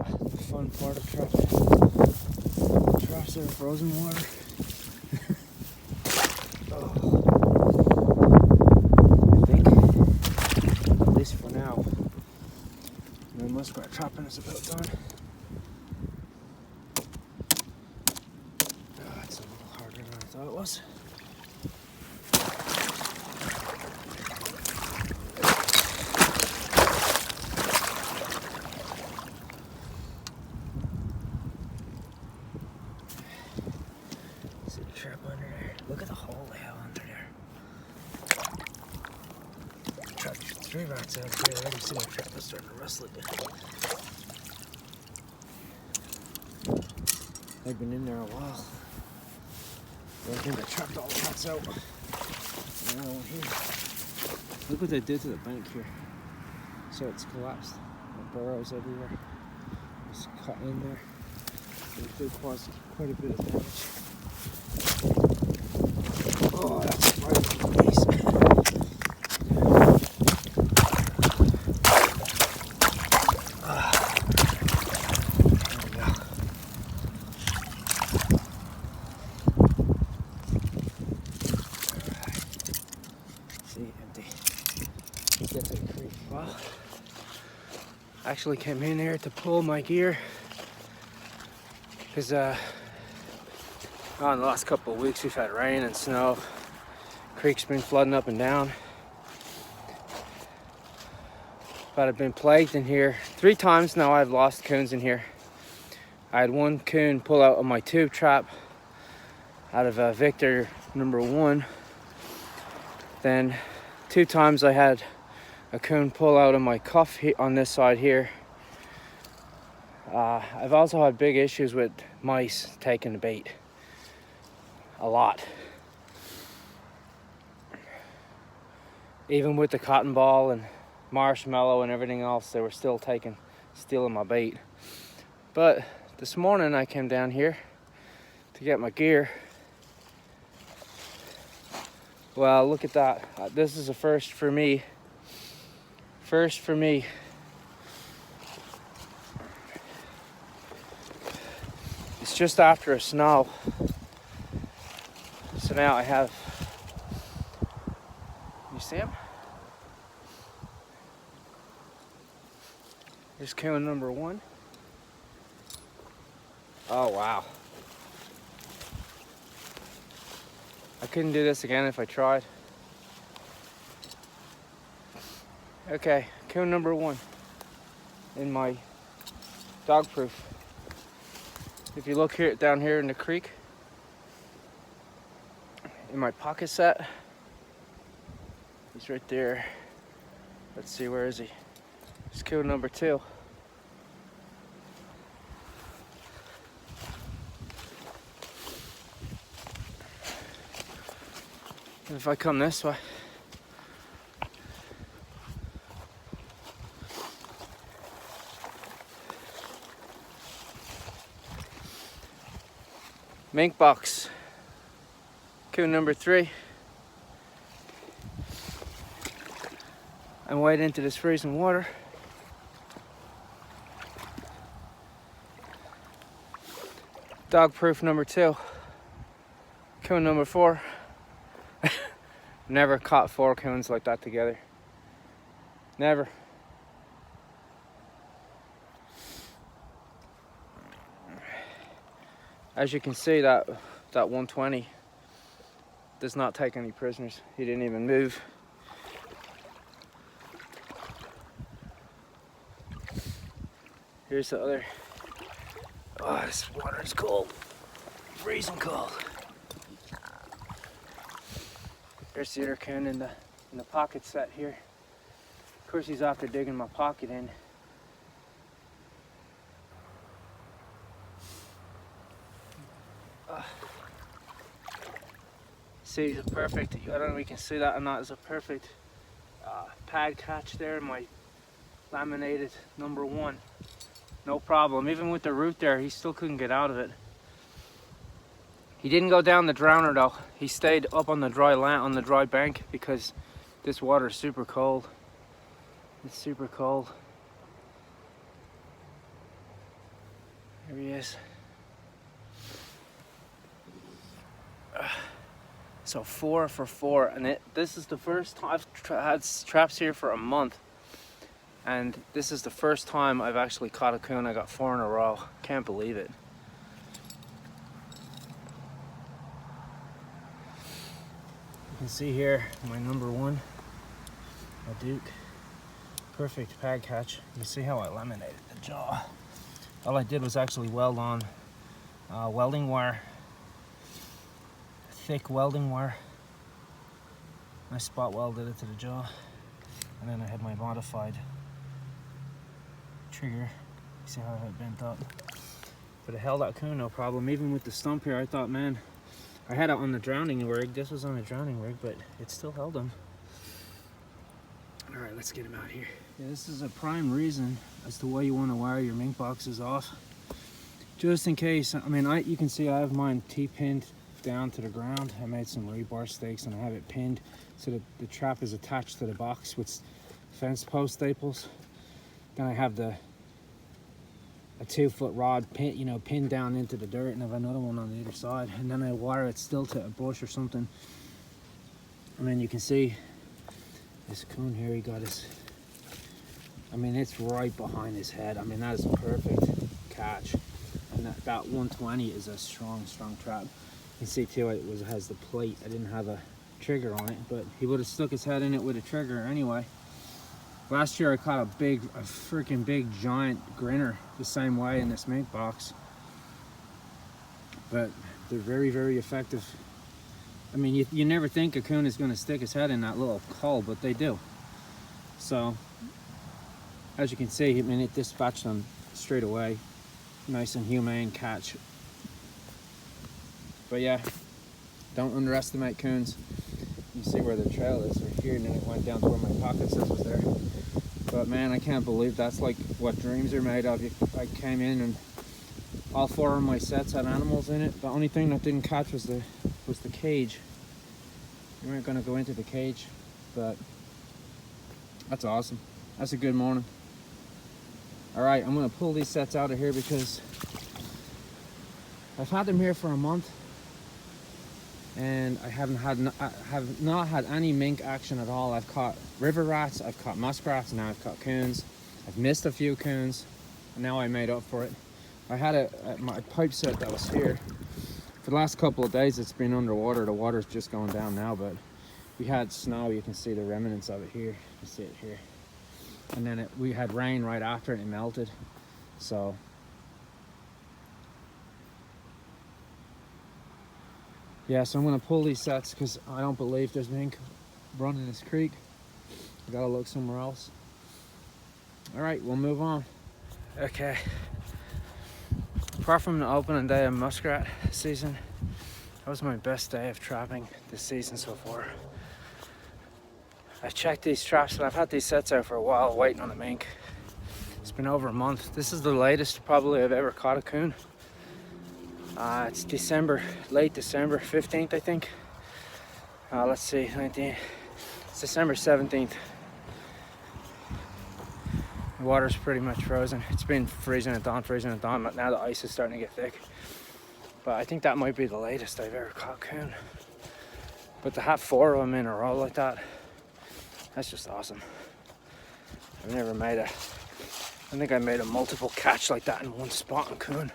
The fun part of trapping traps are frozen water. Oh. I think, at least for now, my muskrat trapping is about done. Oh, it's a little harder than I thought it was. Trap under there. Look at the hole they have under there. Trapped 3 rats out here. I already see my trap is starting to rust a little bit. They've been in there a while. I think I trapped all the rats out. Now one here. Look what they did to the bank here. So it's collapsed. The burrows everywhere. It's cut in there. It did cause quite a bit of damage. Oh, that's right in the face. There we go. See, empty. Let's get to the creek. Well, I actually came in here to pull my gear because in the last couple of weeks we've had rain and snow. Creek's been flooding up and down. But I've been plagued in here 3 times now. I've lost coons in here. I had 1 coon pull out of my tube trap out of Victor #1. Then 2 times I had a coon pull out of my cuff on this side here. I've also had big issues with mice taking the bait. A lot. Even with the cotton ball and marshmallow and everything else, they were still stealing my bait. But this morning I came down here to get my gear. Well, look at that. This is a first for me. First for me. It's just after a snow. So now I have, you see him? Here's coon #1. Oh, wow. I couldn't do this again if I tried. Okay, coon #1 in my dog proof. If you look here, down here in the creek, in my pocket set, he's right there. Let's see, where is he? He's coon #2. And if I come this way, mink box, coon #3. And wade into this freezing water. Dog proof #2, coon #4. Never caught 4 coons like that together. Never. As you can see, that 120 does not take any prisoners. He didn't even move. Here's the other. Oh, this water is cold. Freezing cold. There's the other coon in the pocket set here. Of course, he's after digging my pocket in. See, the perfect, I don't know if you can see that or not, it's a perfect pad catch there in my laminated #1. No problem. Even with the root there, he still couldn't get out of it. He didn't go down the drowner though. He stayed up on the dry land, on the dry bank, because this water is super cold. It's super cold. Here he is. So 4 for 4, and this is the first time I've had traps here for a month, and this is the first time I've actually caught a coon. I got 4 in a row. Can't believe it. You can see here my number 1, a Duke. Perfect pad catch. You see how I laminated the jaw. All I did was actually weld on welding wire, thick welding wire. I spot welded it to the jaw, and then I had my modified trigger. You see how I had it bent up? But it held that coon no problem. Even with the stump here, I thought, man, I had it on the drowning rig. This was on a drowning rig, but it still held him. All right, let's get him out here. Yeah, this is a prime reason as to why you want to wire your mink boxes off. Just in case, I mean, you can see I have mine T-pinned down to the ground. I made some rebar stakes and I have it pinned so that the trap is attached to the box with fence post staples. Then I have a 2-foot rod pinned down into the dirt, and I have another one on the other side, and then I wire it still to a bush or something. And then you can see this coon here, he got his, I mean, it's right behind his head. I mean, that is a perfect catch. And that 120 is a strong trap. You can see too, it has the plate. I didn't have a trigger on it, but he would have stuck his head in it with a trigger anyway. Last year I caught a freaking big giant grinner the same way in this mink box. But they're very, very effective. I mean, you never think a coon is going to stick his head in that little hole, but they do. So, as you can see, I mean, it dispatched them straight away. Nice and humane catch. But yeah, don't underestimate coons. You see where the trail is right here, and then it went down to where my pocket scissors was there. But man, I can't believe that's like what dreams are made of. I came in and all 4 of my sets had animals in it. The only thing that didn't catch was the cage. We weren't gonna go into the cage, but that's awesome. That's a good morning. All right, I'm gonna pull these sets out of here because I've had them here for a month, and I have not had any mink action at all. I've caught river rats, I've caught muskrats, now I've caught coons. I've missed a few coons, and now I made up for it. I had my pipe set that was here. For the last couple of days, it's been underwater. The water's just going down now, but we had snow. You can see the remnants of it here. You see it here. And then we had rain right after it, and it melted. So yeah, so I'm gonna pull these sets because I don't believe there's mink running this creek. I gotta look somewhere else. All right, we'll move on. Okay. Apart from the opening day of muskrat season, that was my best day of trapping this season so far. I checked these traps, and I've had these sets out for a while waiting on the mink. It's been over a month. This is the latest probably I've ever caught a coon. It's late December 15th, I think. Let's see, 19th. It's December 17th. The water's pretty much frozen. It's been freezing at dawn, but now the ice is starting to get thick. But I think that might be the latest I've ever caught coon. But to have 4 of them in a row like that, that's just awesome. I've never I think I made a multiple catch like that in one spot on coon.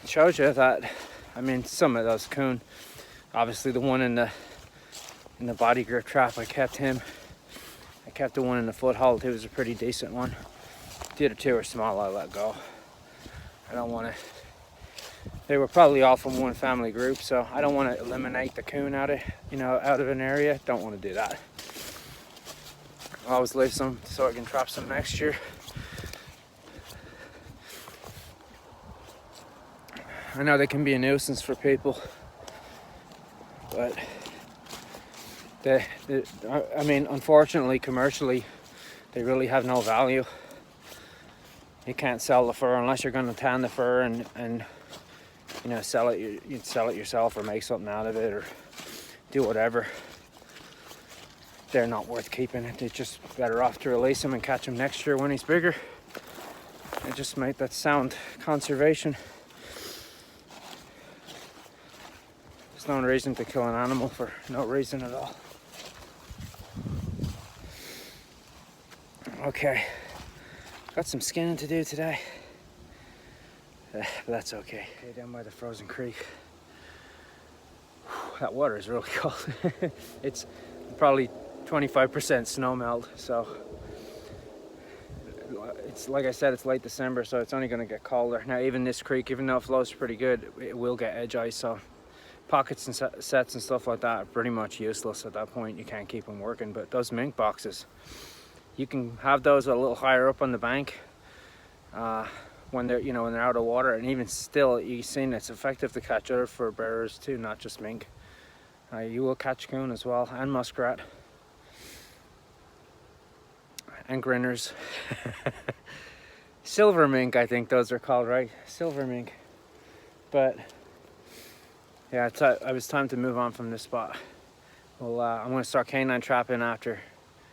It shows you that, I mean, some of those coon, obviously the one in the body grip trap, I kept him. I kept the one in the foothold. It was a pretty decent one. The other 2 are small, I let go. I don't want to, they were probably all from one family group, so I don't want to eliminate the coon out of an area. Don't want to do that. I'll always leave some so I can trap some next year. I know they can be a nuisance for people, but I mean, unfortunately, commercially, they really have no value. You can't sell the fur unless you're going to tan the fur and sell it. You'd sell it yourself or make something out of it or do whatever. They're not worth keeping. It's just better off to release him and catch him next year when he's bigger. I just made that sound conservation. There's no reason to kill an animal for no reason at all. Okay, got some skinning to do today, but that's okay. Okay, down by the frozen creek. That water is really cold. It's probably 25% snow melt, so it's like I said, it's late December, so it's only going to get colder. Now even this creek, even though it flows pretty good, it will get edge ice, so pockets and sets and stuff like that are pretty much useless at that point. You can't keep them working. But those mink boxes, you can have those a little higher up on the bank when they're when they're out of water, and even still, you've seen it's effective to catch other fur bearers too, not just mink. You will catch coon as well, and muskrat, and grinners. Silver mink, I think those are called, right? Silver mink. But yeah, it was time to move on from this spot. Well, I'm going to start canine trapping after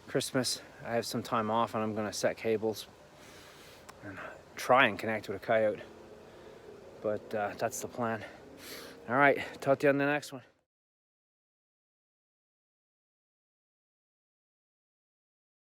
Christmas. I have some time off, and I'm going to set cables and try and connect with a coyote. But that's the plan. All right, talk to you on the next one.